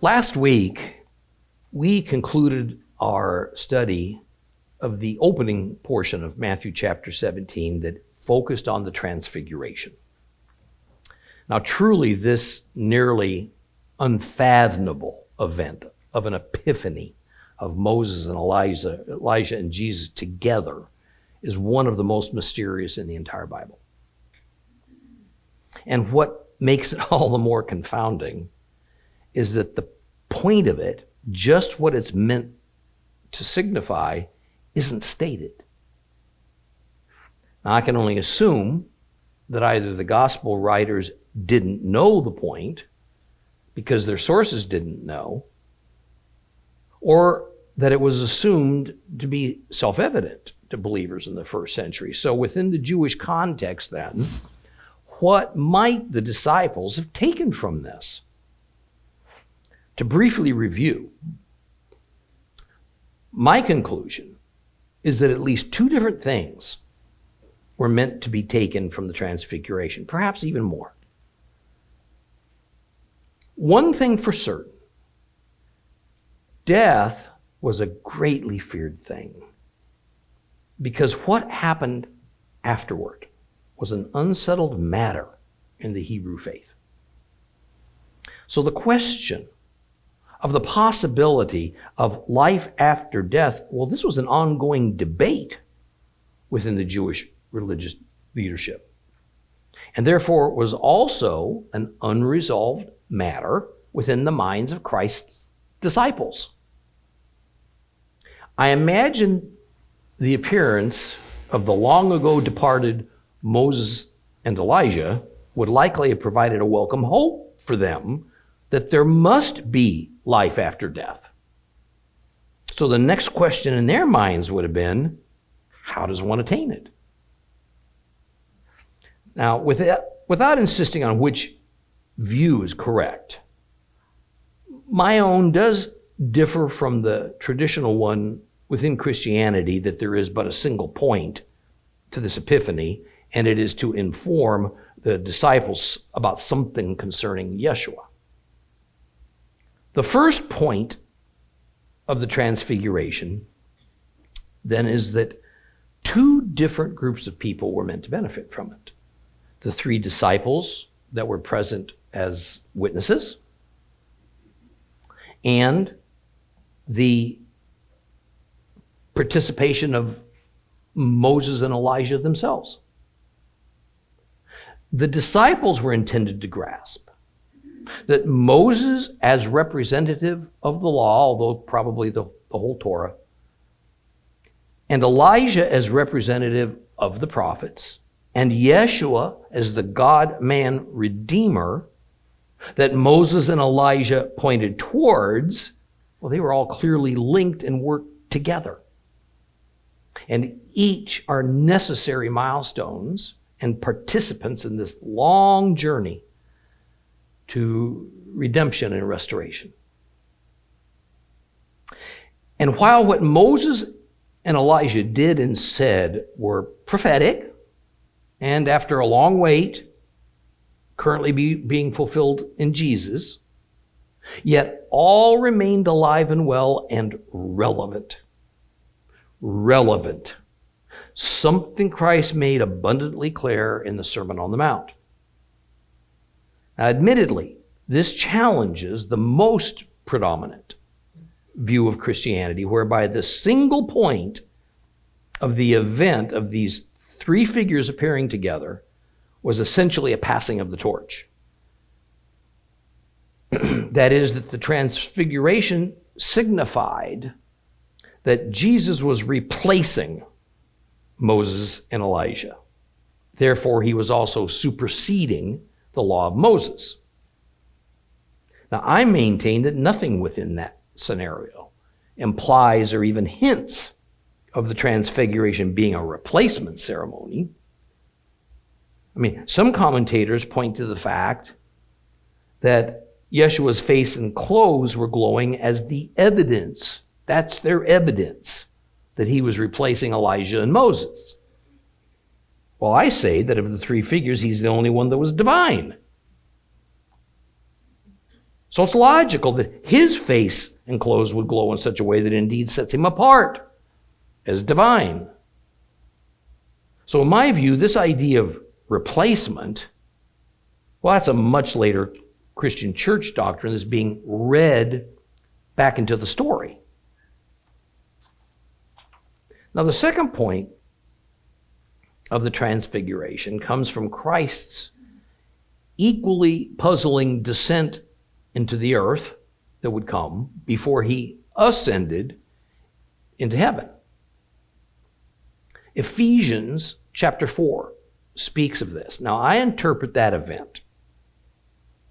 Last week, we concluded our study of the opening portion of Matthew chapter 17 that focused on the Transfiguration. Now, truly, this nearly unfathomable event of an epiphany of Moses and Elijah and Jesus together is one of the most mysterious in the entire Bible. And what makes it all the more confounding is that the point of it, just what it's meant to signify, isn't stated. Now, I can only assume that either the gospel writers didn't know the point because their sources didn't know, or that it was assumed to be self-evident to believers in the first century. So within the Jewish context then, what might the disciples have taken from this? To briefly review, my conclusion is that at least two different things were meant to be taken from the Transfiguration, perhaps even more. One thing for certain, death was a greatly feared thing because what happened afterward was an unsettled matter in the Hebrew faith. So the question of the possibility of life after death, well, this was an ongoing debate within the Jewish religious leadership. And therefore was also an unresolved matter within the minds of Christ's disciples. I imagine the appearance of the long ago departed Moses and Elijah would likely have provided a welcome hope for them that there must be life after death. So the next question in their minds would have been, how does one attain it? Now, without insisting on which view is correct, my own does differ from the traditional one within Christianity that there is but a single point to this epiphany, and it is to inform the disciples about something concerning Yeshua. The first point of the Transfiguration then is that two different groups of people were meant to benefit from it. The three disciples that were present as witnesses, and the participation of Moses and Elijah themselves. The disciples were intended to grasp that Moses, as representative of the law, although probably the whole Torah, and Elijah as representative of the prophets, and Yeshua as the God-man Redeemer that Moses and Elijah pointed towards, well, they were all clearly linked and worked together. And each are necessary milestones and participants in this long journey to redemption and restoration. And while what Moses and Elijah did and said were prophetic, and after a long wait, currently being fulfilled in Jesus, yet all remained alive and well and relevant. Relevant. Something Christ made abundantly clear in the Sermon on the Mount. Now, admittedly, this challenges the most predominant view of Christianity, whereby the single point of the event of these three figures appearing together was essentially a passing of the torch. That is, that the Transfiguration signified that Jesus was replacing Moses and Elijah. Therefore, he was also superseding the law of Moses. Now, I maintain that nothing within that scenario implies or even hints of the Transfiguration being a replacement ceremony. I mean, some commentators point to the fact that Yeshua's face and clothes were glowing as the evidence. That's their evidence that he was replacing Elijah and Moses. Well, I say that of the three figures, he's the only one that was divine. So it's logical that his face and clothes would glow in such a way that it indeed sets him apart as divine. So in my view, this idea of replacement, well, that's a much later Christian church doctrine that's being read back into the story. Now, the second point of the Transfiguration comes from Christ's equally puzzling descent into the earth that would come before he ascended into heaven. Ephesians chapter 4 speaks of this. Now, I interpret that event,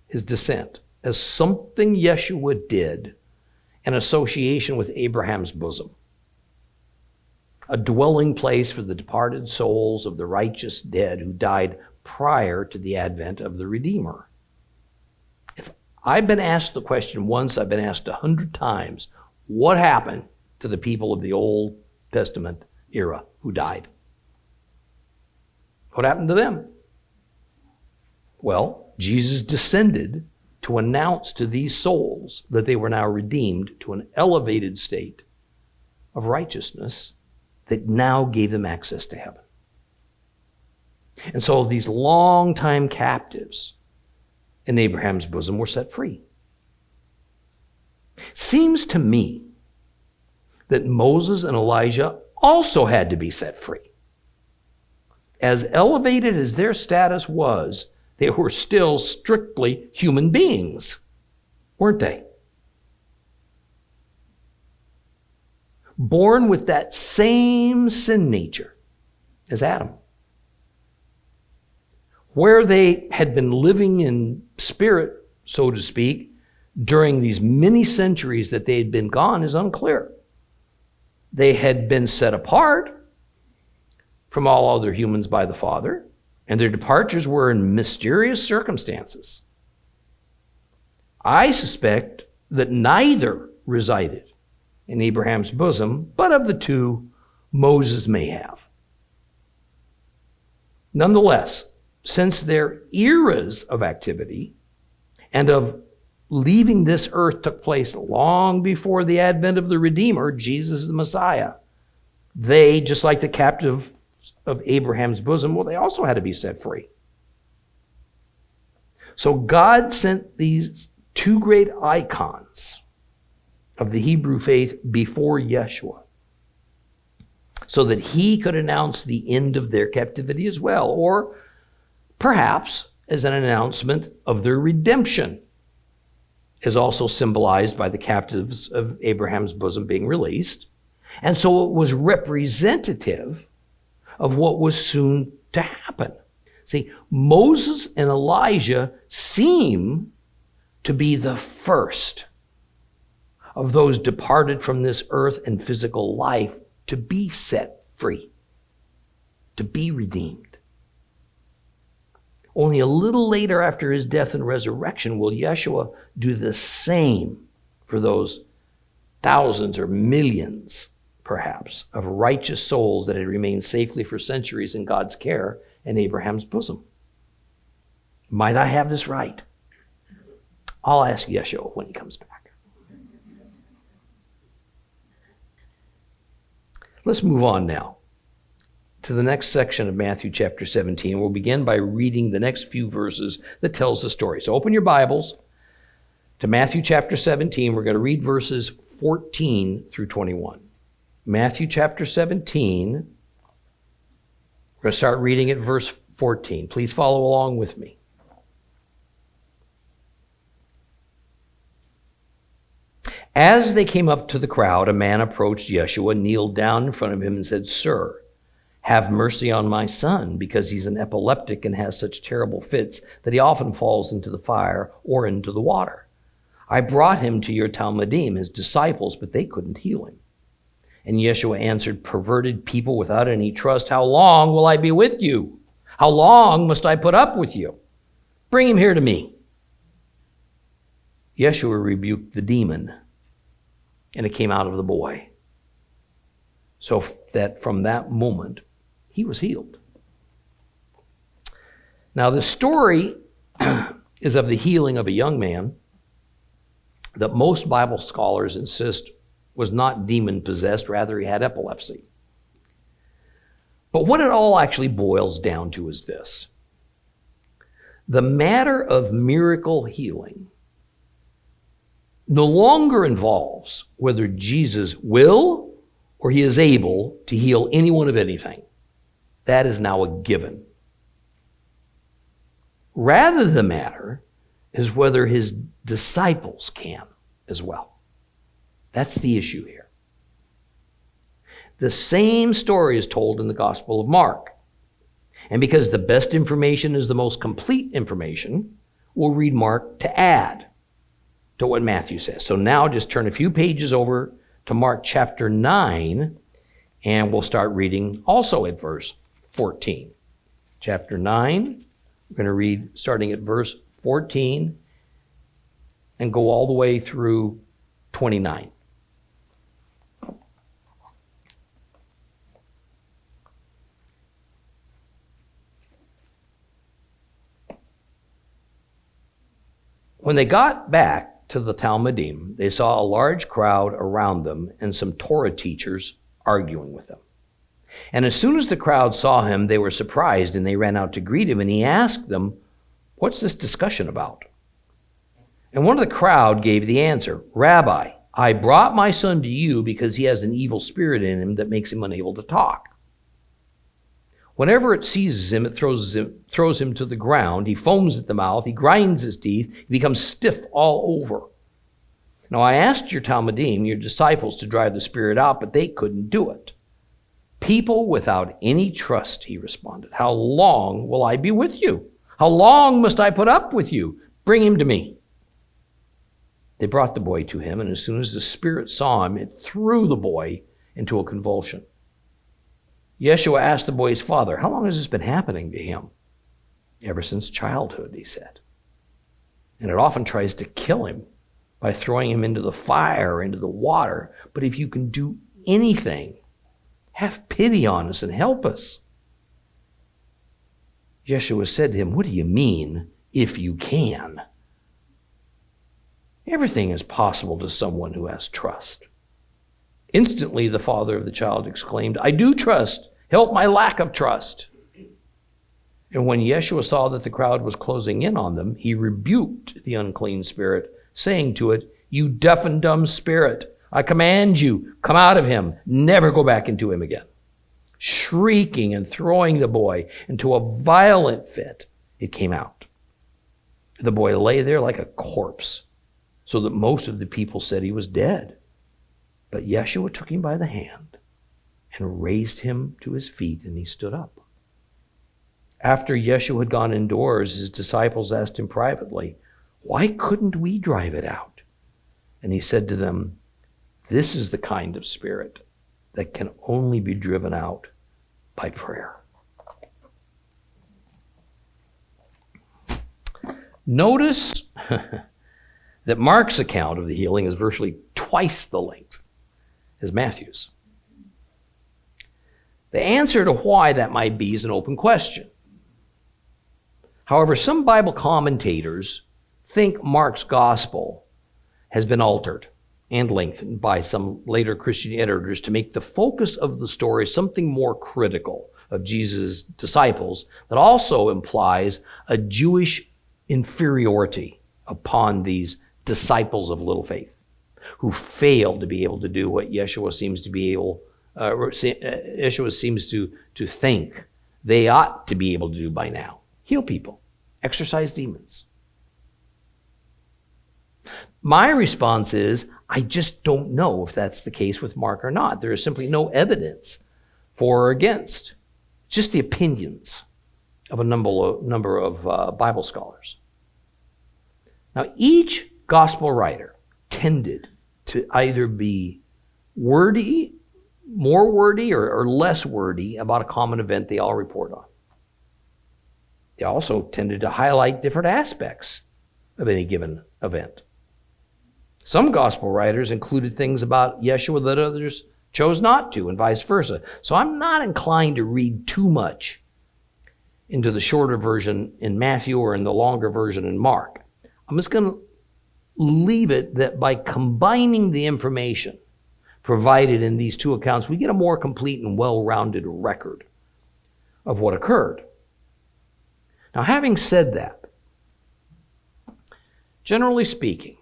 his descent, as something Yeshua did in association with Abraham's bosom, a dwelling place for the departed souls of the righteous dead who died prior to the advent of the Redeemer. If I've been asked the question once, I've been asked 100 times, what happened to the people of the Old Testament era who died? What happened to them? Well, Jesus descended to announce to these souls that they were now redeemed to an elevated state of righteousness that now gave them access to heaven. And so these long-time captives in Abraham's bosom were set free. Seems to me that Moses and Elijah also had to be set free. As elevated as their status was, they were still strictly human beings, weren't they? Born with that same sin nature as Adam. Where they had been living in spirit, so to speak, during these many centuries that they had been gone is unclear. They had been set apart from all other humans by the Father, and their departures were in mysterious circumstances. I suspect that neither resided in Abraham's bosom, but of the two, Moses may have. Nonetheless, since their eras of activity and of leaving this earth took place long before the advent of the Redeemer, Jesus the Messiah, they, just like the captive of Abraham's bosom, well, they also had to be set free. So God sent these two great icons of the Hebrew faith before Yeshua so that he could announce the end of their captivity as well, or perhaps as an announcement of their redemption, is also symbolized by the captives of Abraham's bosom being released. And so it was representative of what was soon to happen. See, Moses and Elijah seem to be the first of those departed from this earth and physical life to be set free, to be redeemed. Only a little later after his death and resurrection will Yeshua do the same for those thousands or millions, perhaps, of righteous souls that had remained safely for centuries in God's care in Abraham's bosom. Might I have this right? I'll ask Yeshua when he comes back. Let's move on now to the next section of Matthew chapter 17. We'll begin by reading the next few verses that tells the story. So open your Bibles to Matthew chapter 17. We're going to read verses 14 through 21. Matthew chapter 17. We're going to start reading at verse 14. Please follow along with me. As they came up to the crowd, a man approached Yeshua, kneeled down in front of him and said, "Sir, have mercy on my son, because he's an epileptic and has such terrible fits that he often falls into the fire or into the water. I brought him to your Talmudim, his disciples, but they couldn't heal him." And Yeshua answered, "Perverted people without any trust, how long will I be with you? How long must I put up with you? Bring him here to me." Yeshua rebuked the demon, and it came out of the boy, so that from that moment he was healed. Now the story is of the healing of a young man that most Bible scholars insist was not demon-possessed, rather he had epilepsy. But what it all actually boils down to is this. The matter of miracle healing no longer involves whether Jesus will or he is able to heal anyone of anything. That is now a given. Rather, the matter is whether his disciples can as well. That's the issue here. The same story is told in the Gospel of Mark. And because the best information is the most complete information, we'll read Mark to add to what Matthew says. So now just turn a few pages over to Mark chapter 9, and we'll start reading also at verse 14. Chapter 9, we're going to read starting at verse 14 and go all the way through 29. When they got back to the Talmudim, they saw a large crowd around them and some Torah teachers arguing with them. And as soon as the crowd saw him, they were surprised, and they ran out to greet him, and he asked them, "What's this discussion about?" And one of the crowd gave the answer, "Rabbi, I brought my son to you because he has an evil spirit in him that makes him unable to talk. Whenever it seizes him, it throws him to the ground. He foams at the mouth. He grinds his teeth. He becomes stiff all over. Now I asked your Talmudim, your disciples, to drive the spirit out, but they couldn't do it." "People without any trust," he responded. "How long will I be with you? How long must I put up with you? Bring him to me." They brought the boy to him, and as soon as the spirit saw him, it threw the boy into a convulsion. Yeshua asked the boy's father, "How long has this been happening to him?" "Ever since childhood," he said. "And it often tries to kill him by throwing him into the fire, into the water. But if you can do anything, have pity on us and help us." Yeshua said to him, "What do you mean, if you can? Everything is possible to someone who has trust." Instantly, the father of the child exclaimed, "I do trust. Help my lack of trust." And when Yeshua saw that the crowd was closing in on them, he rebuked the unclean spirit, saying to it, "You deaf and dumb spirit, I command you, come out of him. Never go back into him again." Shrieking and throwing the boy into a violent fit, it came out. The boy lay there like a corpse, so that most of the people said he was dead. But Yeshua took him by the hand and raised him to his feet, and he stood up. After Yeshua had gone indoors, his disciples asked him privately, "Why couldn't we drive it out?" And he said to them, "This is the kind of spirit that can only be driven out by prayer." Notice that Mark's account of the healing is virtually twice the length as Matthew's. The answer to why that might be is an open question. However, some Bible commentators think Mark's gospel has been altered and lengthened by some later Christian editors to make the focus of the story something more critical of Jesus' disciples that also implies a Jewish inferiority upon these disciples of little faith who failed to be able to do what Yeshua seems to think they ought to be able to do by now: heal people, exorcise demons. My response is, I just don't know if that's the case with Mark or not. There is simply no evidence for or against, just the opinions of a number of Bible scholars. Now, each gospel writer tended to either be wordy, more wordy, or less wordy about a common event they all report on. They also tended to highlight different aspects of any given event. Some gospel writers included things about Yeshua that others chose not to, and vice versa. So I'm not inclined to read too much into the shorter version in Matthew or in the longer version in Mark. I'm just going to leave it that by combining the information provided in these two accounts, we get a more complete and well-rounded record of what occurred. Now, having said that, generally speaking,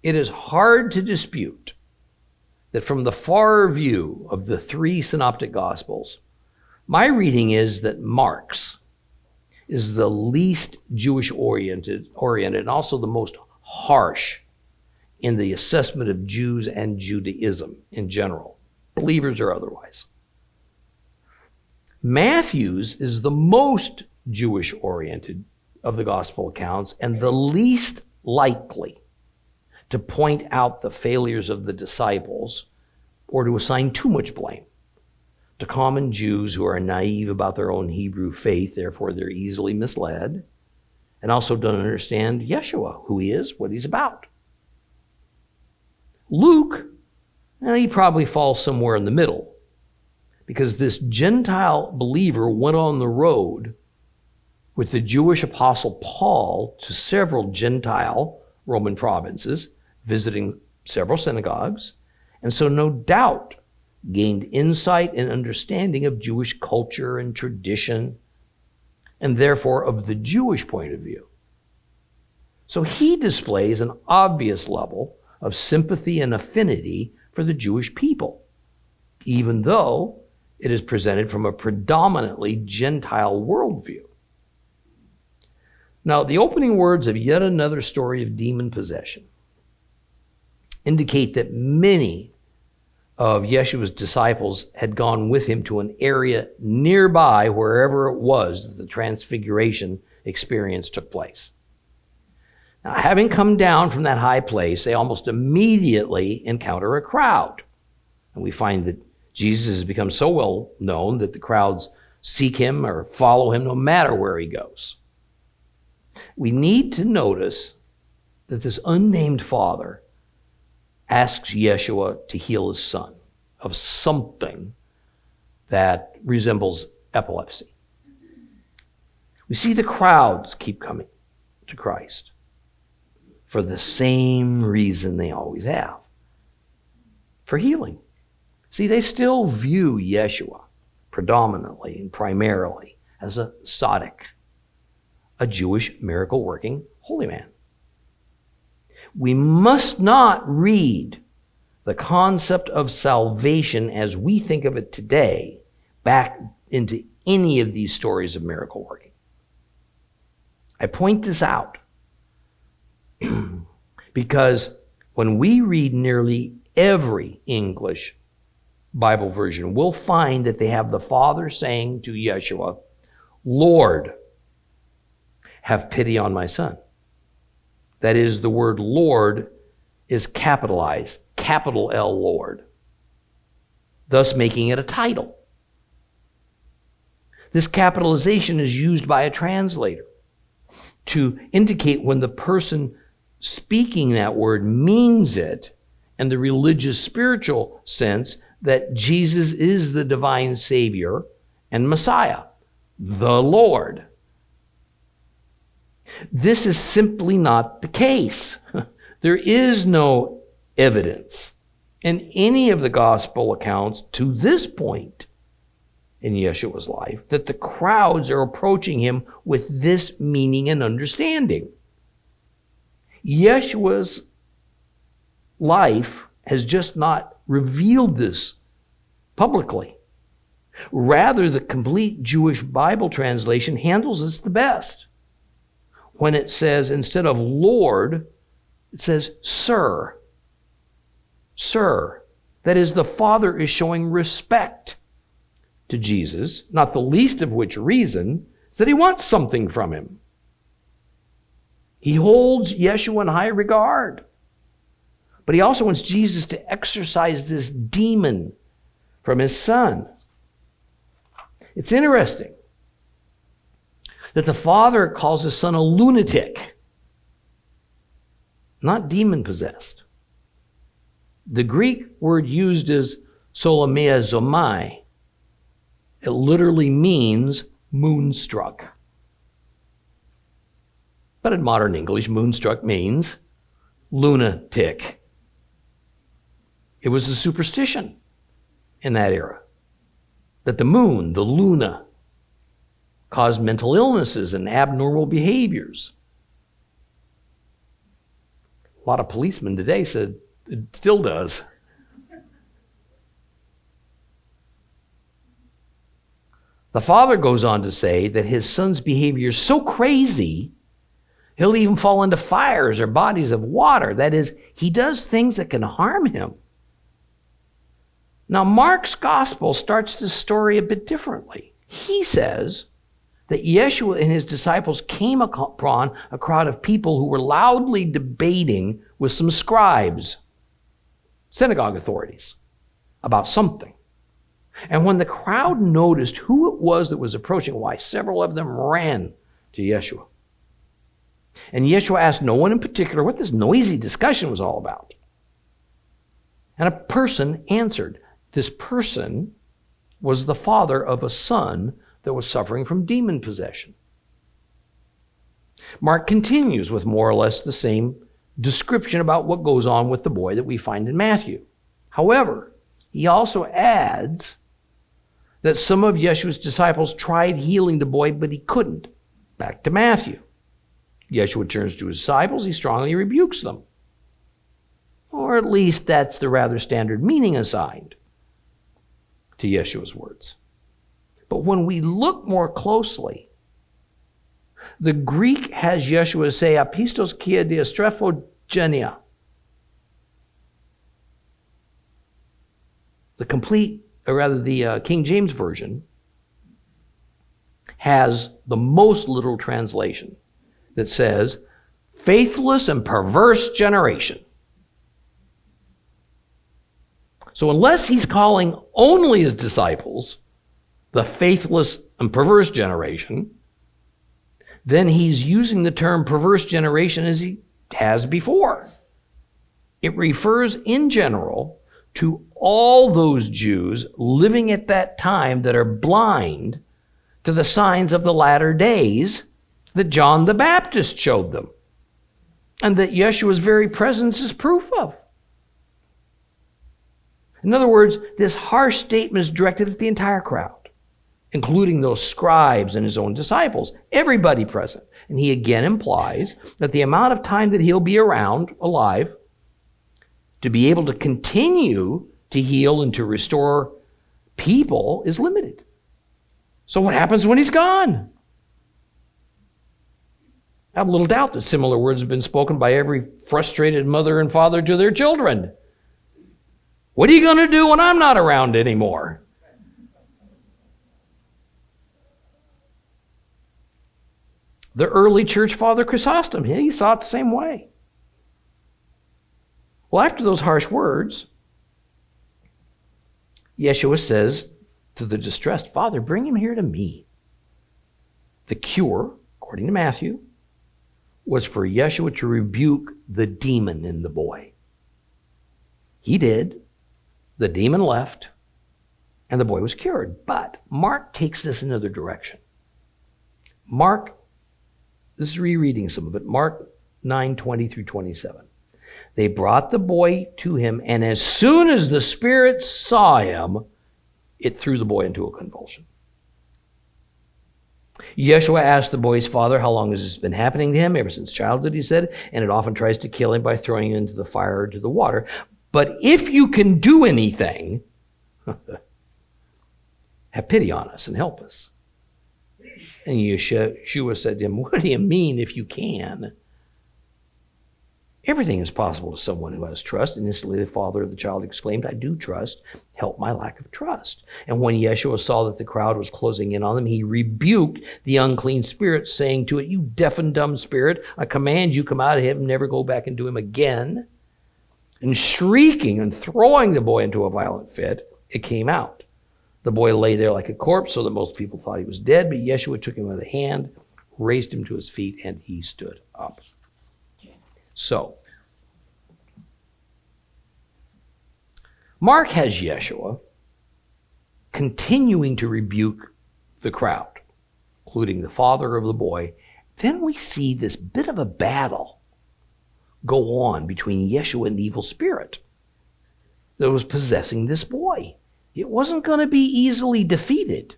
it is hard to dispute that from the far view of the three synoptic gospels, my reading is that Mark's is the least Jewish-oriented and also the most harsh in the assessment of Jews and Judaism in general, believers or otherwise. Matthew's is the most Jewish-oriented of the gospel accounts and the least likely to point out the failures of the disciples or to assign too much blame to common Jews who are naive about their own Hebrew faith, therefore they're easily misled, and also don't understand Yeshua, who he is, what he's about. Luke, he probably falls somewhere in the middle, because this Gentile believer went on the road with the Jewish apostle Paul to several Gentile Roman provinces, visiting several synagogues, and so no doubt gained insight and understanding of Jewish culture and tradition, and therefore of the Jewish point of view. So he displays an obvious level of sympathy and affinity for the Jewish people, even though it is presented from a predominantly Gentile worldview. Now, the opening words of yet another story of demon possession indicate that many of Yeshua's disciples had gone with him to an area nearby wherever it was that the Transfiguration experience took place. Now, having come down from that high place, they almost immediately encounter a crowd. And we find that Jesus has become so well known that the crowds seek him or follow him no matter where he goes. We need to notice that this unnamed father asks Yeshua to heal his son of something that resembles epilepsy. We see the crowds keep coming to Christ for the same reason they always have, for healing. See, they still view Yeshua predominantly and primarily as a tzaddik, a Jewish miracle-working holy man. We must not read the concept of salvation as we think of it today back into any of these stories of miracle working. I point this out because when we read nearly every English Bible version, we'll find that they have the Father saying to Yeshua, "Lord, have pity on my son." That is, the word Lord is capitalized, capital L Lord, thus making it a title. This capitalization is used by a translator to indicate when the person speaking that word means it in the religious spiritual sense that Jesus is the divine Savior and Messiah, the Lord. This is simply not the case. There is no evidence in any of the gospel accounts to this point in Yeshua's life that the crowds are approaching him with this meaning and understanding. Yeshua's life has just not revealed this publicly. Rather, the complete Jewish Bible translation handles this the best. When it says, instead of Lord, it says Sir. Sir. That is, the Father is showing respect to Jesus, not the least of which reason is that he wants something from him. He holds Yeshua in high regard. But he also wants Jesus to exorcise this demon from his son. It's interesting that the Father calls his son a lunatic, not demon-possessed. The Greek word used is solamia zomai. It literally means moonstruck. But in modern English, moonstruck means lunatic. It was a superstition in that era that the moon, the luna, caused mental illnesses and abnormal behaviors. A lot of policemen today said it still does. The father goes on to say that his son's behavior is so crazy, he'll even fall into fires or bodies of water. That is, he does things that can harm him. Now, Mark's gospel starts this story a bit differently. He says that Yeshua and his disciples came upon a crowd of people who were loudly debating with some scribes, synagogue authorities, about something. And when the crowd noticed who it was that was approaching, why, several of them ran to Yeshua. And Yeshua asked no one in particular what this noisy discussion was all about. And a person answered. This person was the father of a son that was suffering from demon possession. Mark continues with more or less the same description about what goes on with the boy that we find in Matthew. However, he also adds that some of Yeshua's disciples tried healing the boy, but he couldn't. Back to Matthew. Yeshua turns to his disciples. He strongly rebukes them. Or at least that's the rather standard meaning assigned to Yeshua's words. But when we look more closely, the Greek has Yeshua say, apistos kia diastrepho. The King James Version has the most literal translation that says, faithless and perverse generation. So unless he's calling only his disciples the faithless and perverse generation, then he's using the term perverse generation as he has before. It refers in general to all those Jews living at that time that are blind to the signs of the latter days that John the Baptist showed them, and that Yeshua's very presence is proof of. In other words, this harsh statement is directed at the entire crowd, including those scribes and his own disciples, everybody present. And he again implies that the amount of time that he'll be around, alive, to be able to continue to heal and to restore people is limited. So what happens when he's gone? I have little doubt that similar words have been spoken by every frustrated mother and father to their children. What are you going to do when I'm not around anymore? The early church father Chrysostom, he saw it the same way. Well, after those harsh words, Yeshua says to the distressed father, bring him here to me. The cure, according to Matthew, was for Yeshua to rebuke the demon in the boy. He did. The demon left, and the boy was cured. But Mark takes this another direction. This is rereading some of it, Mark 9:20 through 27. They brought the boy to him, and as soon as the spirit saw him, it threw the boy into a convulsion. Yeshua asked the boy's father, how long has this been happening to him? Ever since childhood, he said, and it often tries to kill him by throwing him into the fire or to the water. But if you can do anything, have pity on us and help us. And Yeshua said to him, what do you mean if you can? Everything is possible to someone who has trust. And instantly the father of the child exclaimed, I do trust. Help my lack of trust. And when Yeshua saw that the crowd was closing in on them, he rebuked the unclean spirit, saying to it, you deaf and dumb spirit, I command you, come out of him, never go back into him again. And shrieking and throwing the boy into a violent fit, it came out. The boy lay there like a corpse, so that most people thought he was dead. But Yeshua took him by the hand, raised him to his feet, and he stood up. So, Mark has Yeshua continuing to rebuke the crowd, including the father of the boy. Then we see this bit of a battle go on between Yeshua and the evil spirit that was possessing this boy. It wasn't going to be easily defeated.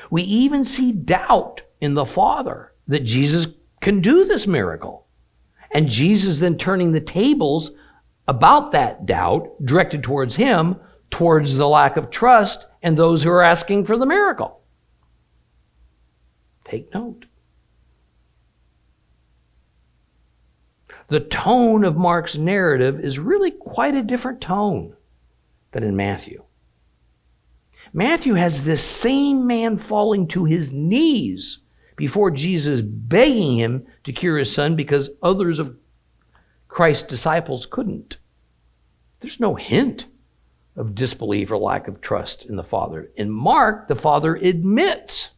We even see doubt in the Father that Jesus can do this miracle. And Jesus then turning the tables about that doubt directed towards him, towards the lack of trust and those who are asking for the miracle. Take note. The tone of Mark's narrative is really quite a different tone than in Matthew. Matthew has this same man falling to his knees before Jesus, begging him to cure his son because others of Christ's disciples couldn't. There's no hint of disbelief or lack of trust in the Father. In Mark, the Father admits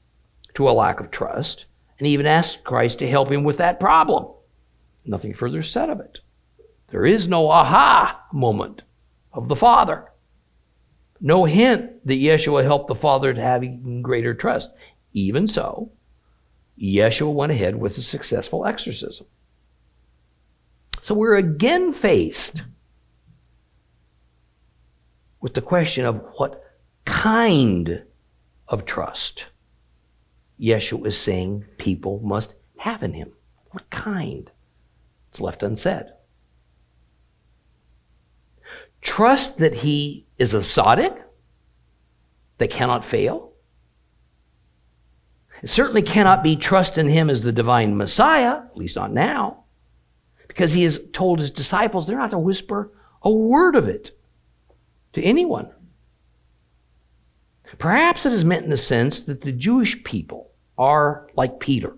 to a lack of trust and even asks Christ to help him with that problem. Nothing further said of it. There is no aha moment of the Father. No hint that Yeshua helped the Father to have even greater trust. Even so, Yeshua went ahead with a successful exorcism. So we're again faced with the question of what kind of trust Yeshua is saying people must have in him. What kind? It's left unsaid. Trust that he is a tzaddik that cannot fail. It certainly cannot be trust in him as the divine Messiah, at least not now, because he has told his disciples they're not to whisper a word of it to anyone. Perhaps it is meant in the sense that the Jewish people are like Peter,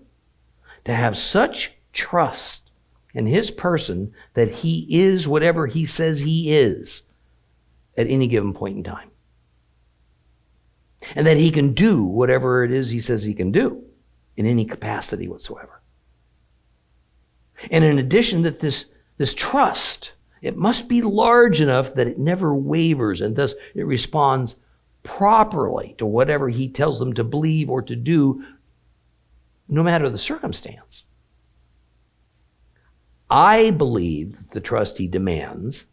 to have such trust in his person that he is whatever he says he is at any given point in time. And that he can do whatever it is he says he can do in any capacity whatsoever. And in addition, that this trust, it must be large enough that it never wavers, and thus it responds properly to whatever he tells them to believe or to do, no matter the circumstance. I believe that the trust he demands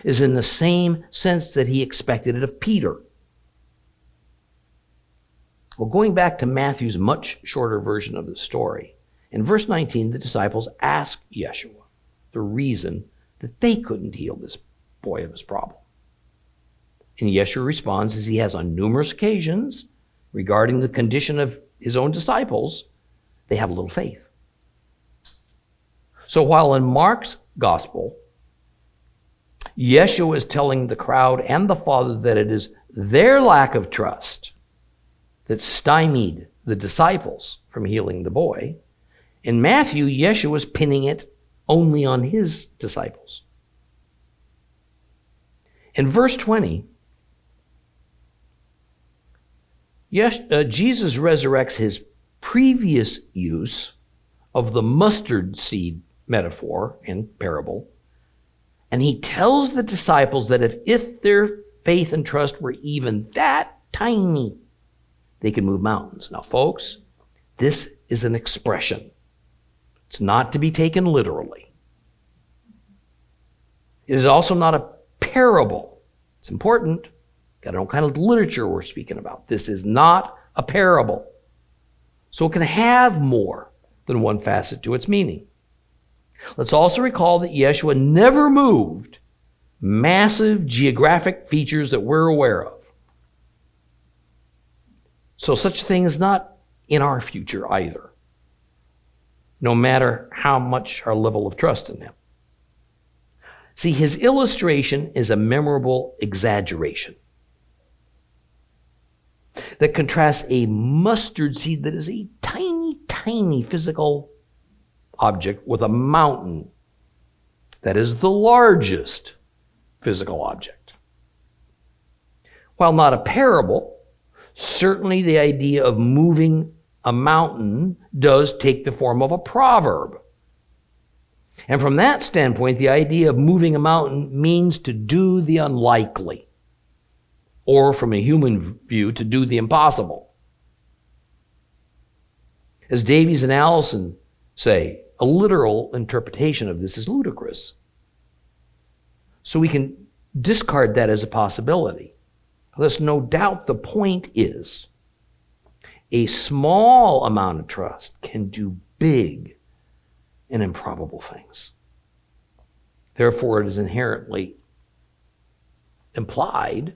is in the same sense that he expected it of Peter. Well, going back to Matthew's much shorter version of the story, in verse 19, the disciples ask Yeshua the reason that they couldn't heal this boy of his problem. And Yeshua responds, as he has on numerous occasions, regarding the condition of his own disciples, they have little faith. So while in Mark's gospel, Yeshua is telling the crowd and the Father that it is their lack of trust that stymied the disciples from healing the boy, in Matthew, Yeshua is pinning it only on his disciples. In verse 20, Jesus resurrects his previous use of the mustard seed metaphor and parable, and he tells the disciples that if their faith and trust were even that tiny, they could move mountains. Now, folks, this is an expression. It's not to be taken literally. It is also not a parable. It's important. Got to know what kind of literature we're speaking about. This is not a parable. So it can have more than one facet to its meaning. Let's also recall that Yeshua never moved massive geographic features that we're aware of. So such a thing is not in our future either, no matter how much our level of trust in him. See, his illustration is a memorable exaggeration that contrasts a mustard seed that is a tiny, tiny physical object with a mountain that is the largest physical object. While not a parable, certainly the idea of moving a mountain does take the form of a proverb. And from that standpoint, the idea of moving a mountain means to do the unlikely, or from a human view, to do the impossible. As Davies and Allison say, a literal interpretation of this is ludicrous. So we can discard that as a possibility. There's no doubt the point is a small amount of trust can do big and improbable things. Therefore, it is inherently implied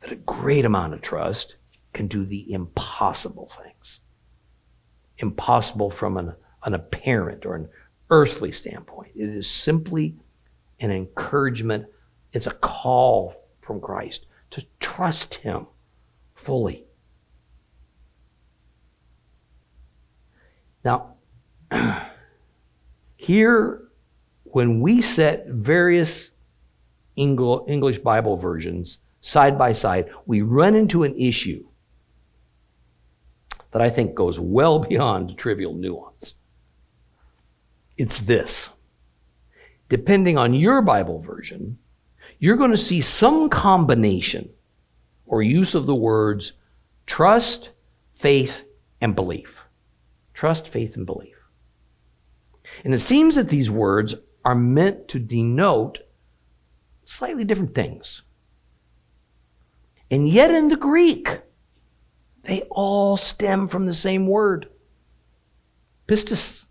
that a great amount of trust can do the impossible things. Impossible from an apparent or an earthly standpoint. It is simply an encouragement. It's a call from Christ to trust him fully. Now, here, when we set various English Bible versions side by side, we run into an issue that I think goes well beyond trivial nuance. It's this. Depending on your Bible version, you're going to see some combination or use of the words trust, faith, and belief. Trust, faith, and belief. And it seems that these words are meant to denote slightly different things. And yet in the Greek, they all stem from the same word, pistis,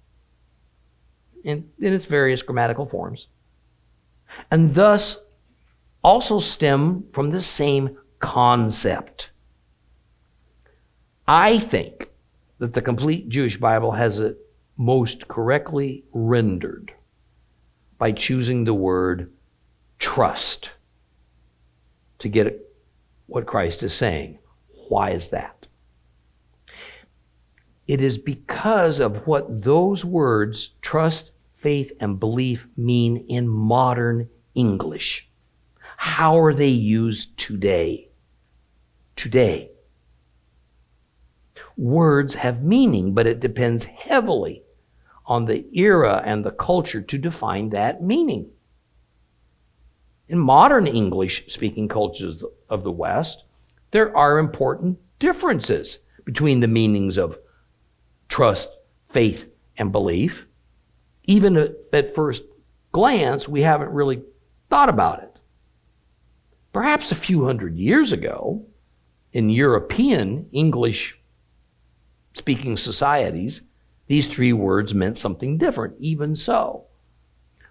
in its various grammatical forms, and thus also stem from the same concept. I think that the complete Jewish Bible has it most correctly rendered by choosing the word trust to get what Christ is saying. Why is that? It is because of what those words, trust, faith, and belief, mean in modern English. How are they used today? Today. Words have meaning, but it depends heavily on the era and the culture to define that meaning. In modern English-speaking cultures of the West, there are important differences between the meanings of trust, faith, and belief. Even at first glance, we haven't really thought about it. Perhaps a few hundred years ago, in European English-speaking societies, these three words meant something different. Even so,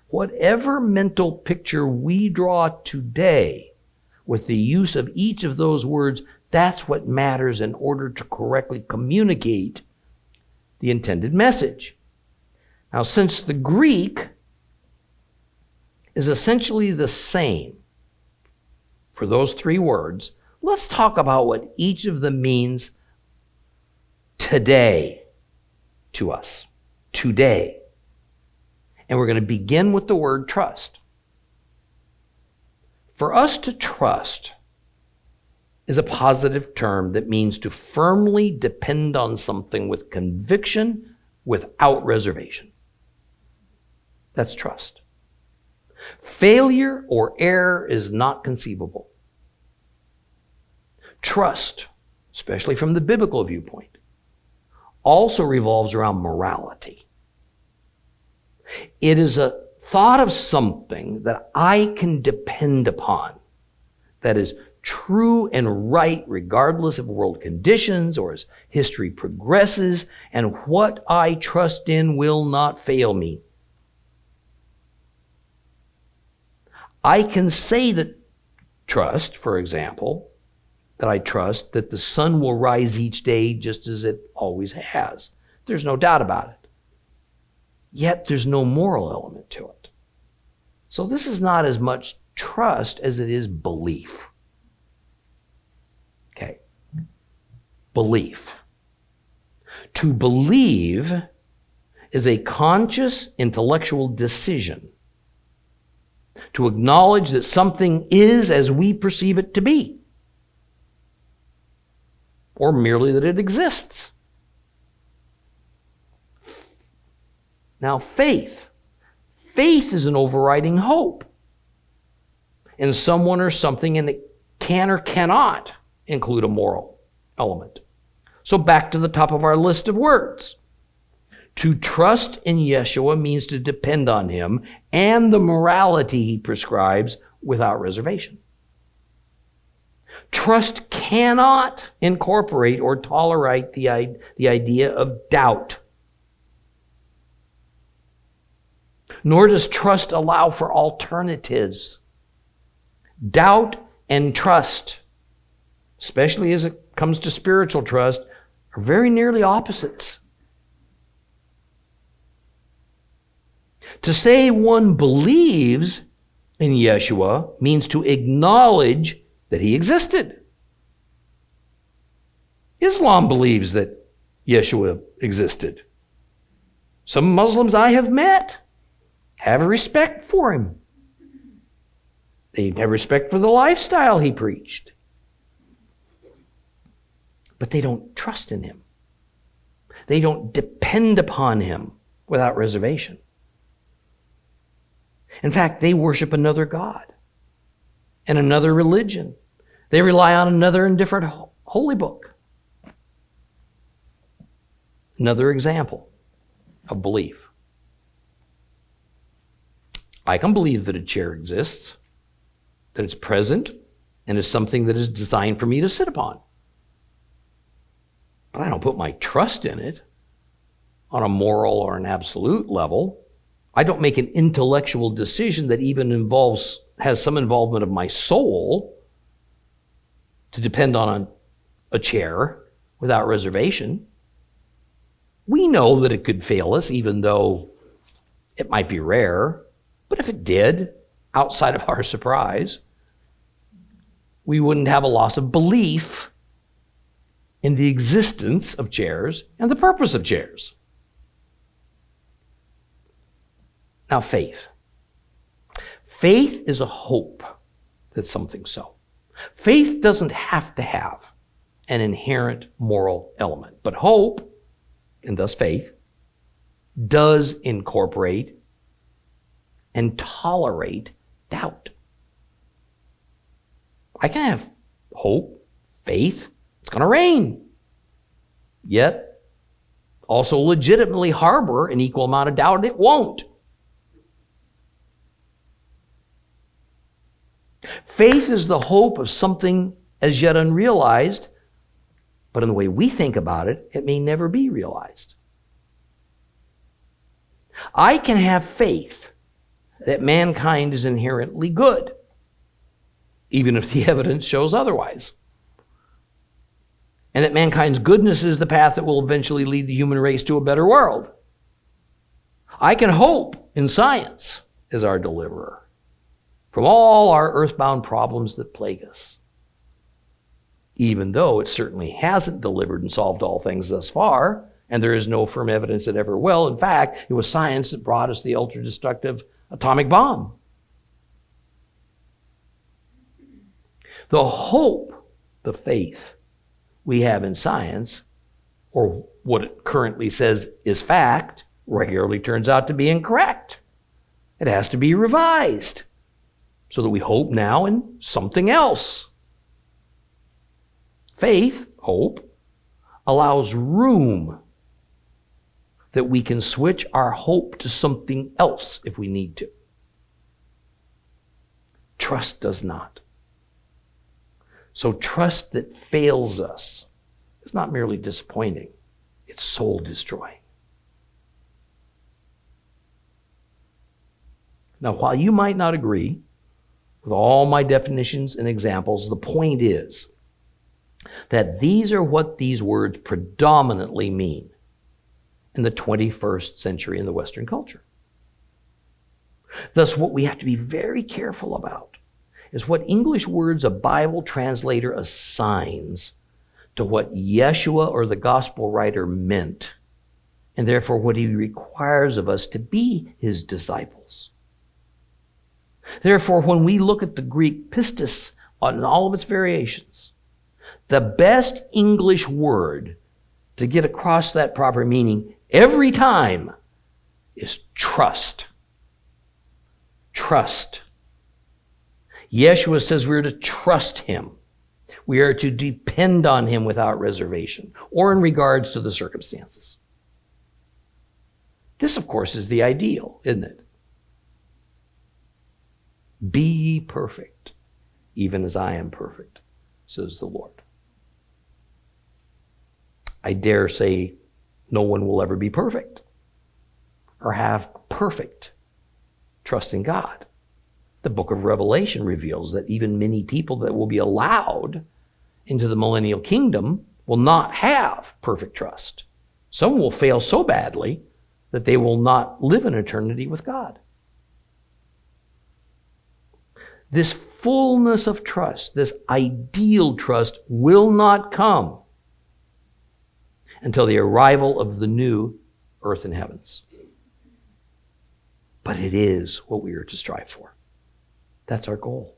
whatever mental picture we draw today with the use of each of those words, that's what matters in order to correctly communicate the intended message. Now, since the Greek is essentially the same for those three words, let's talk about what each of them means today to us. Today. And we're going to begin with the word trust. For us to trust is a positive term that means to firmly depend on something with conviction, without reservation. That's trust. Failure or error is not conceivable. Trust, especially from the biblical viewpoint, also revolves around morality. It is a thought of something that I can depend upon, that is true and right regardless of world conditions or as history progresses, and what I trust in will not fail me. I can say that trust, for example, that I trust that the sun will rise each day just as it always has. There's no doubt about it. Yet there's no moral element to it. So this is not as much trust as it is belief. Okay. Belief. To believe is a conscious intellectual decision to acknowledge that something is as we perceive it to be, or merely that it exists. Now, faith. Faith is an overriding hope in someone or something, and it can or cannot include a moral element. So back to the top of our list of words. To trust in Yeshua means to depend on him and the morality he prescribes without reservation. Trust cannot incorporate or tolerate the idea of doubt. Nor does trust allow for alternatives. Doubt and trust, especially as it comes to spiritual trust, are very nearly opposites. To say one believes in Yeshua means to acknowledge that he existed. Islam believes that Yeshua existed. Some Muslims I have met have a respect for him. They have respect for the lifestyle he preached. But they don't trust in him. They don't depend upon him without reservation. In fact, they worship another God and another religion. They rely on another and different holy book. Another example of belief. I can believe that a chair exists, that it's present, and is something that is designed for me to sit upon. But I don't put my trust in it on a moral or an absolute level. I don't make an intellectual decision that even has some involvement of my soul to depend on a chair without reservation. We know that it could fail us, even though it might be rare. But if it did, outside of our surprise, we wouldn't have a loss of belief in the existence of chairs and the purpose of chairs. Now, faith. Faith is a hope that something's so. Faith doesn't have to have an inherent moral element, but hope, and thus faith, does incorporate and tolerate doubt. I can have hope, faith, it's going to rain, yet also legitimately harbor an equal amount of doubt it won't. Faith is the hope of something as yet unrealized, but in the way we think about it, it may never be realized. I can have faith that mankind is inherently good, even if the evidence shows otherwise. And that mankind's goodness is the path that will eventually lead the human race to a better world. I can hope in science as our deliverer from all our earthbound problems that plague us, even though it certainly hasn't delivered and solved all things thus far, and there is no firm evidence it ever will. In fact, it was science that brought us the ultra-destructive atomic bomb. The hope, the faith we have in science, or what it currently says is fact, regularly turns out to be incorrect. It has to be revised so that we hope now in something else. Faith, hope, allows room that we can switch our hope to something else if we need to. Trust does not. So trust that fails us is not merely disappointing, it's soul destroying. Now, while you might not agree with all my definitions and examples, the point is that these are what these words predominantly mean in the 21st century in the Western culture. Thus, what we have to be very careful about is what English words a Bible translator assigns to what Yeshua or the gospel writer meant, and therefore what he requires of us to be his disciples. Therefore, when we look at the Greek pistis in all of its variations, the best English word to get across that proper meaning every time is trust. Trust. Yeshua says we're to trust him. We are to depend on him without reservation or in regards to the circumstances. This, of course, is the ideal, isn't it? Be ye perfect, even as I am perfect, says the Lord. I dare say no one will ever be perfect or have perfect trust in God. The book of Revelation reveals that even many people that will be allowed into the millennial kingdom will not have perfect trust. Some will fail so badly that they will not live in eternity with God. This fullness of trust, this ideal trust, will not come until the arrival of the new earth and heavens. But it is what we are to strive for. That's our goal.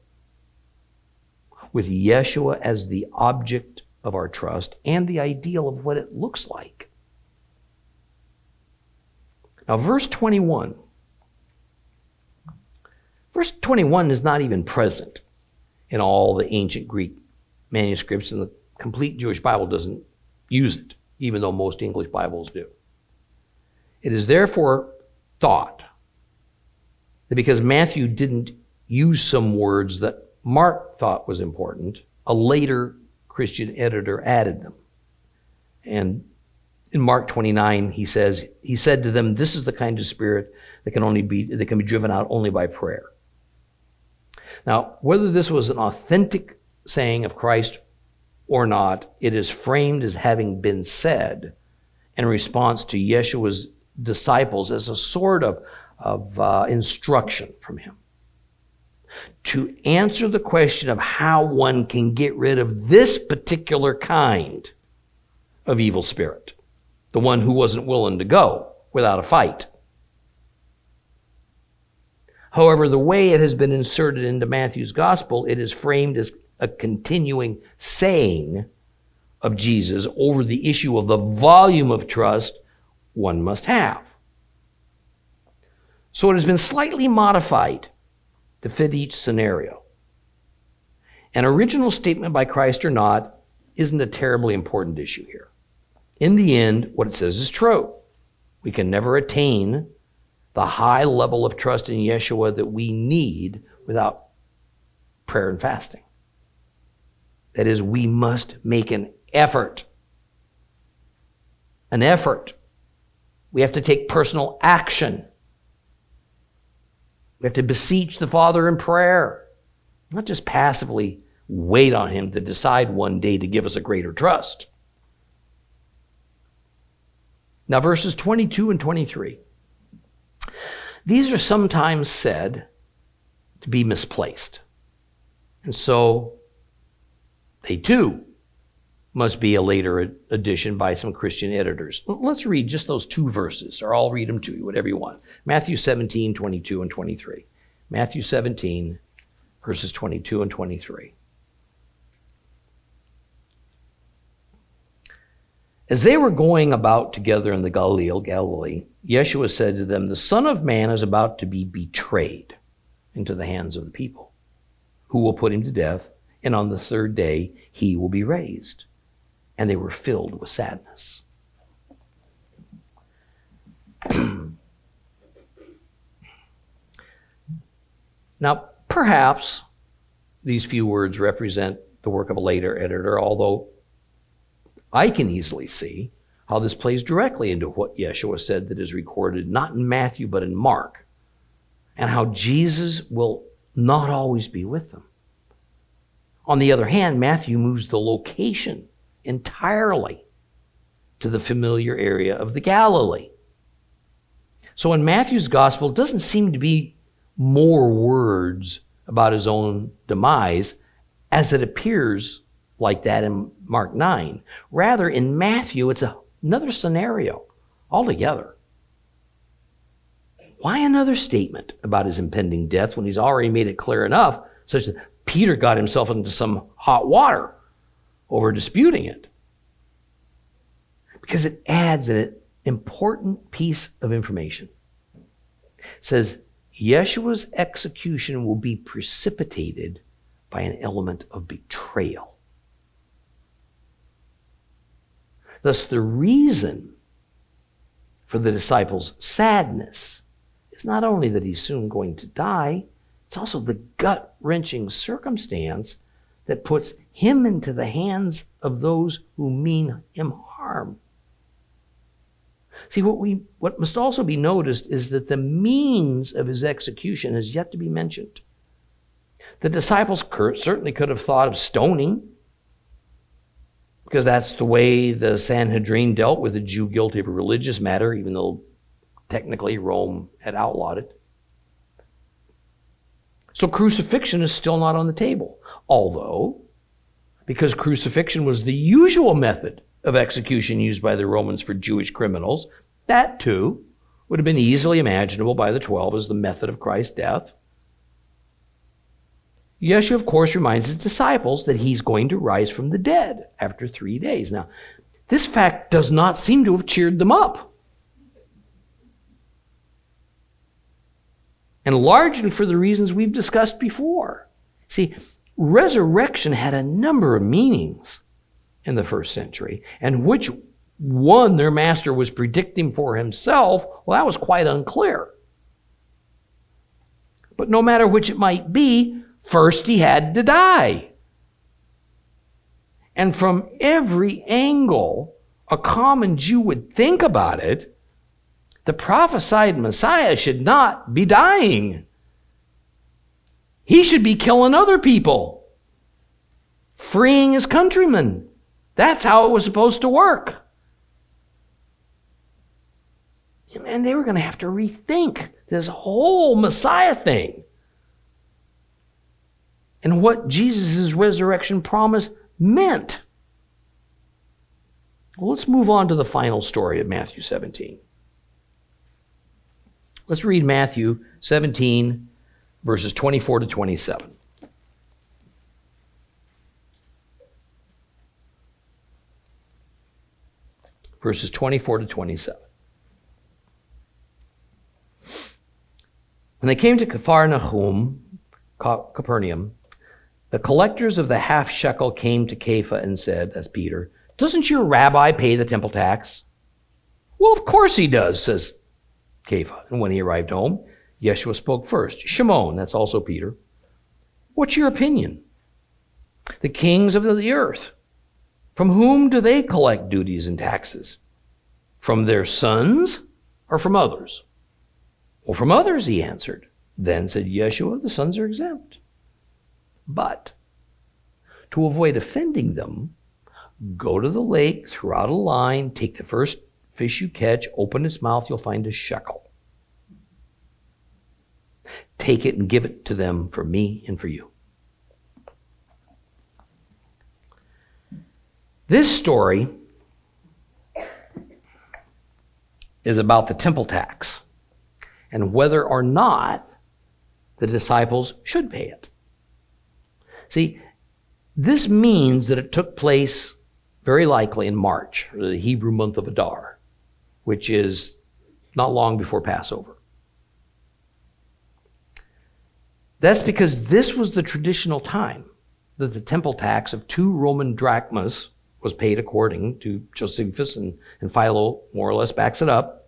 With Yeshua as the object of our trust and the ideal of what it looks like. Now, verse 21. Verse 21 is not even present in all the ancient Greek manuscripts, and the complete Jewish Bible doesn't use it, even though most English Bibles do. It is therefore thought that because Matthew didn't use some words that Mark thought was important, a later Christian editor added them. And in Mark 29, he said to them, this is the kind of spirit that can be driven out only by prayer. Now, whether this was an authentic saying of Christ or not, it is framed as having been said in response to Yeshua's disciples as a sort of instruction from him to answer the question of how one can get rid of this particular kind of evil spirit, the one who wasn't willing to go without a fight. However, the way it has been inserted into Matthew's gospel, it is framed as a continuing saying of Jesus over the issue of the volume of trust one must have. So it has been slightly modified to fit each scenario. An original statement by Christ or not isn't a terribly important issue here. In the end, what it says is true. We can never attain the high level of trust in Yeshua that we need without prayer and fasting. That is, we must make an effort. An effort. We have to take personal action. We have to beseech the Father in prayer, not just passively wait on him to decide one day to give us a greater trust. Now, verses 22 and 23. These are sometimes said to be misplaced. And so they too must be a later addition by some Christian editors. Let's read just those two verses, or I'll read them to you, whatever you want. Matthew 17, 22 and 23. Matthew 17, verses 22 and 23. As they were going about together in the Galilee, Yeshua said to them, the Son of Man is about to be betrayed into the hands of the people, who will put him to death, and on the third day he will be raised. And they were filled with sadness. Now, perhaps these few words represent the work of a later editor, although I can easily see how this plays directly into what Yeshua said that is recorded not in Matthew but in Mark, and how Jesus will not always be with them. On the other hand, Matthew moves the location entirely to the familiar area of the Galilee. So in Matthew's gospel, it doesn't seem to be more words about his own demise as it appears like that in Mark 9. Rather, in Matthew, it's another scenario altogether. Why another statement about his impending death when he's already made it clear enough such that Peter got himself into some hot water over disputing it? Because it adds an important piece of information. It says, Yeshua's execution will be precipitated by an element of betrayal. Thus, the reason for the disciples' sadness is not only that he's soon going to die, it's also the gut-wrenching circumstance that puts him into the hands of those who mean him harm. See, what must also be noticed is that the means of his execution is yet to be mentioned. The disciples certainly could have thought of stoning, because that's the way the Sanhedrin dealt with a Jew guilty of a religious matter, even though technically Rome had outlawed it. So crucifixion is still not on the table, although, because crucifixion was the usual method of execution used by the Romans for Jewish criminals, that too would have been easily imaginable by the 12 as the method of Christ's death. Yeshua, of course, reminds his disciples that he's going to rise from the dead after 3 days. Now, this fact does not seem to have cheered them up. And largely for the reasons we've discussed before. See, resurrection had a number of meanings in the first century, and which one their master was predicting for himself, well, that was quite unclear. But no matter which it might be, first he had to die. And from every angle a common Jew would think about it, the prophesied Messiah should not be dying. He should be killing other people, freeing his countrymen. That's how it was supposed to work. And they were going to have to rethink this whole Messiah thing and what Jesus' resurrection promise meant. Well, let's move on to the final story of Matthew 17. Let's read Matthew 17, verses 24 to 27. Verses 24 to 27. When they came to Capernaum, the collectors of the half shekel came to Kepha and said, that's Peter, doesn't your rabbi pay the temple tax? Well, of course he does, says Kepha. And when he arrived home, Yeshua spoke first. Shimon, that's also Peter, what's your opinion? The kings of the earth, from whom do they collect duties and taxes? From their sons or from others? Well, from others, he answered. Then said Yeshua, the sons are exempt. But to avoid offending them, go to the lake, throw out a line, take the first fish you catch, open its mouth, you'll find a shekel. Take it and give it to them for me and for you. This story is about the temple tax and whether or not the disciples should pay it. See, this means that it took place very likely in March, or the Hebrew month of Adar, which is not long before Passover. That's because this was the traditional time that the temple tax of 2 Roman drachmas was paid, according to Josephus, and Philo more or less backs it up,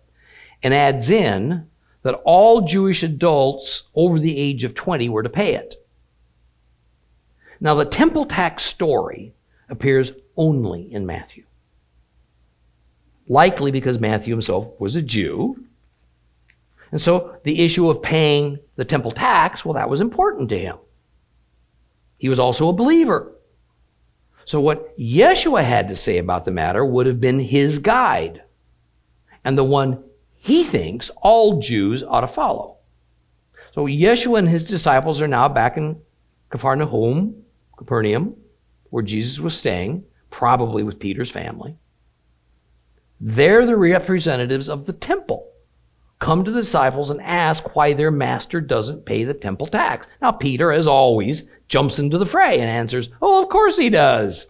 and adds in that all Jewish adults over the age of 20 were to pay it. Now, the temple tax story appears only in Matthew. Likely because Matthew himself was a Jew. And so the issue of paying the temple tax, well, that was important to him. He was also a believer. So what Yeshua had to say about the matter would have been his guide, and the one he thinks all Jews ought to follow. So Yeshua and his disciples are now back in Capernaum, where Jesus was staying, probably with Peter's family. They're the representatives of the temple. Come to the disciples and ask why their master doesn't pay the temple tax. Now, Peter, as always, jumps into the fray and answers, oh, of course he does.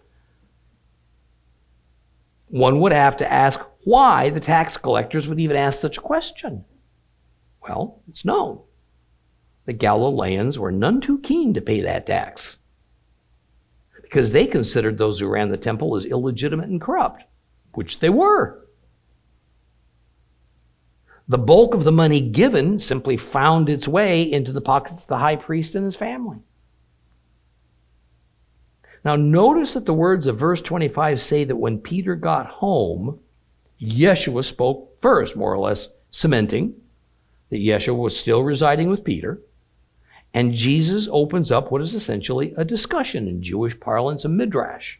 One would have to ask why the tax collectors would even ask such a question. Well, it's known. The Galileans were none too keen to pay that tax because they considered those who ran the temple as illegitimate and corrupt, which they were. The bulk of the money given simply found its way into the pockets of the high priest and his family. Now notice that the words of verse 25 say that when Peter got home, Yeshua spoke first, more or less cementing that Yeshua was still residing with Peter. And Jesus opens up what is essentially a discussion, in Jewish parlance, a midrash,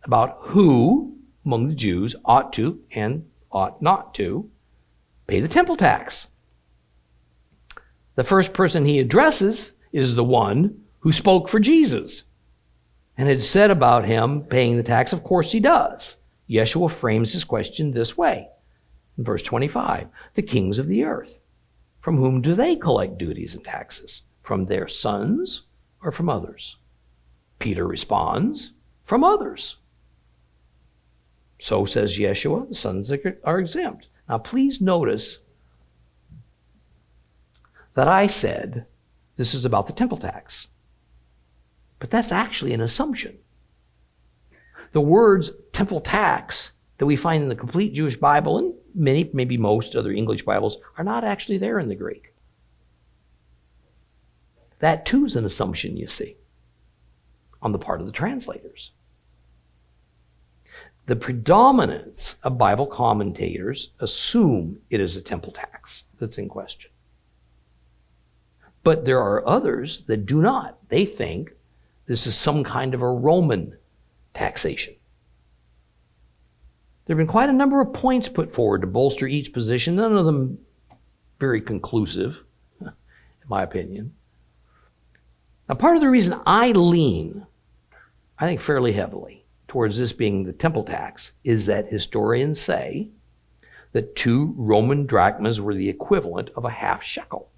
about who among the Jews ought to and ought not to pay the temple tax. The first person he addresses is the one who spoke for Jesus and had said about him paying the tax. Of course he does. Yeshua frames his question this way. In verse 25, the kings of the earth, from whom do they collect duties and taxes? From their sons or from others? Peter responds, from others. So says Yeshua, the sons are exempt. Now please notice that I said this is about the temple tax. But that's actually an assumption. The words temple tax that we find in the complete Jewish Bible and many, maybe most other English Bibles are not actually there in the Greek. That too is an assumption, you see, on the part of the translators. The predominance of Bible commentators assume it is a temple tax that's in question. But there are others that do not. They think this is some kind of a Roman taxation. There have been quite a number of points put forward to bolster each position, none of them very conclusive, in my opinion. Now, part of the reason I lean, I think fairly heavily, towards this being the temple tax is that historians say that 2 Roman drachmas were the equivalent of a half shekel.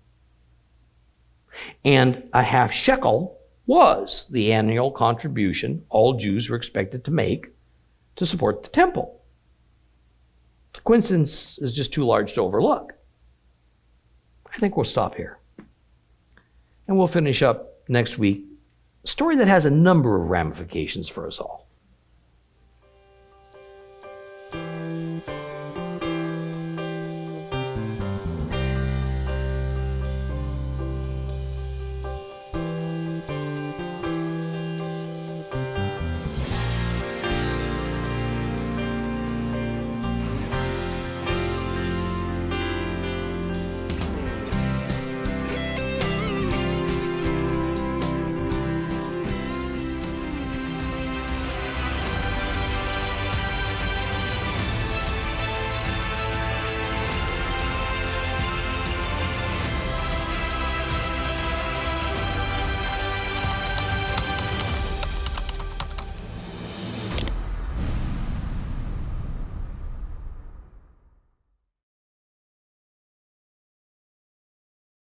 And a half shekel was the annual contribution all Jews were expected to make to support the temple. The coincidence is just too large to overlook. I think we'll stop here. And we'll finish up next week, a story that has a number of ramifications for us all.